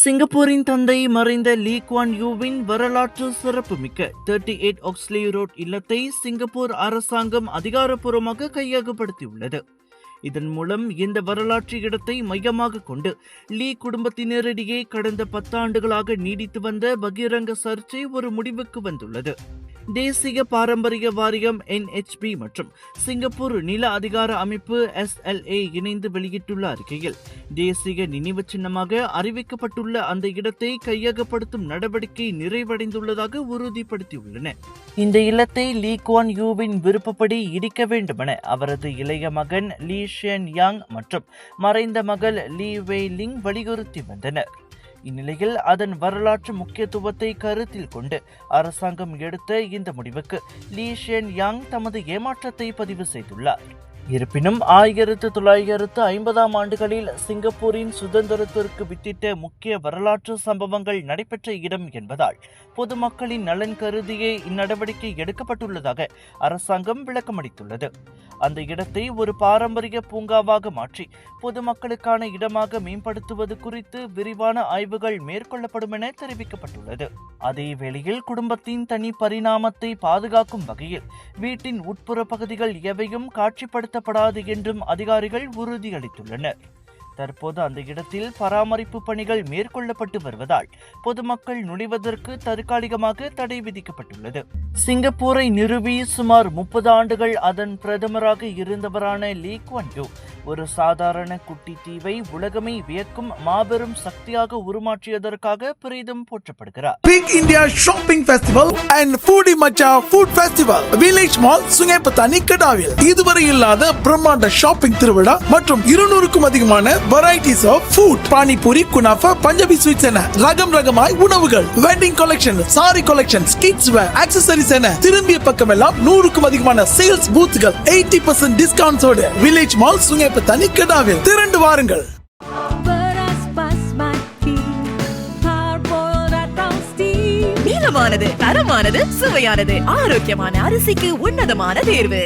சிங்கப்பூரின் தந்தை மறைந்த லீ குவான் யூவின் வரலாற்று சிறப்புமிக்க 38 ஆக்ஸ்லே ரோட் இல்லத்தை சிங்கப்பூர் அரசாங்கம் அதிகாரப்பூர்வமாக கையகப்படுத்தியுள்ளது. இதன் மூலம் இந்த வரலாற்று இடத்தை மையமாக கொண்டு லீ குடும்பத்தினரிடையே கடந்த 10 ஆண்டுகளாக நீடித்து வந்த பகிரங்க சர்ச்சை ஒரு முடிவுக்கு வந்துள்ளது. தேசிய பாரம்பரிய வாரியம் NHB மற்றும் சிங்கப்பூர் நில அதிகார அமைப்பு SLA இணைந்து வெளியிட்டுள்ள அறிக்கையில் தேசிய நினைவு சின்னமாக அறிவிக்கப்பட்டுள்ள அந்த இடத்தை கையகப்படுத்தும் நடவடிக்கை நிறைவடைந்துள்ளதாக உறுதிப்படுத்தியுள்ளன. இந்த இல்லத்தை லீ குவான் யூவின் விருப்பப்படி இடிக்க வேண்டுமென அவரது இளைய மகன் லீ ஷியன் யாங் மற்றும் மறைந்த மகள் லீ வெய் லிங் வலியுறுத்தி வந்தனர். இந்நிலையில் அதன் வரலாற்று முக்கியத்துவத்தை கருத்தில் கொண்டு அரசாங்கம் எடுத்த இந்த முடிவுக்கு லீ ஷியன் யாங் தமது ஏமாற்றத்தை பதிவு செய்துள்ளார். இருப்பினும் 1950ஆம் ஆண்டுகளில் சிங்கப்பூரின் சுதந்திரத்திற்கு வித்திட்ட முக்கிய வரலாற்று சம்பவங்கள் நடைபெற்ற இடம் என்பதால் பொதுமக்களின் நலன் கருதியே இந்நடவடிக்கை எடுக்கப்பட்டுள்ளதாக அரசாங்கம் விளக்கமளித்துள்ளது. அந்த இடத்தை ஒரு பாரம்பரிய பூங்காவாக மாற்றி பொதுமக்களுக்கான இடமாக மேம்படுத்துவது குறித்து விரிவான ஆய்வுகள் மேற்கொள்ளப்படும் என தெரிவிக்கப்பட்டுள்ளது. அதே வேளையில் குடும்பத்தின் தனி பரிணாமத்தை பாதுகாக்கும் வகையில் வீட்டின் உட்புற பகுதிகள் எவையும் காட்சிப்படுத்தப்படாது என்றும் அதிகாரிகள் உறுதியளித்துள்ளனர். தற்போது அந்த இடத்தில் பராமரிப்பு பணிகள் மேற்கொள்ளப்பட்டு வருவதால் பொதுமக்கள் நுழைவதற்கு தற்காலிகமாக தடை விதிக்கப்பட்டுள்ளது. சிங்கப்பூரை நிறுவி சுமார் 30 ஆண்டுகள் அதன் பிரதமராக இருந்தவரான லீ குவான் யூ ஒரு சாதாரண குட்டி தீவை உலகமே வியக்கும் மாபெரும் சக்தியாக உருமாற்றியதற்காக பெரிதும் போற்றப்படுகிறார். Big India shopping festival and foodie Macha food festival village mall Sungai Petani கடாவில் இதுவரை இல்லாத பிரம்மாண்ட ஷாப்பிங் திருவிழா மற்றும் 200க்கும் அதிகமான varieties of food, panipuri, kunafa, Punjabi sweets என ரகமாய் உணவுகள், wedding collection, sorry collections, kids வேர், ஆக்சசரிஸ் என திரும்பிய பக்கமெல்லாம் 100க்கும் அதிகமான சேல்ஸ் பூத்துகள் 80% டிஸ்கவுண்ட்ஸோடு வில்லேஜ் மால் சுங்கேப்பத்தானி கடாவில் திரண்டு வாருங்கள். நீளமானது, தரமானது, சுவையானது, ஆரோக்கியமான அரிசிக்கு உன்னதமான தேர்வு.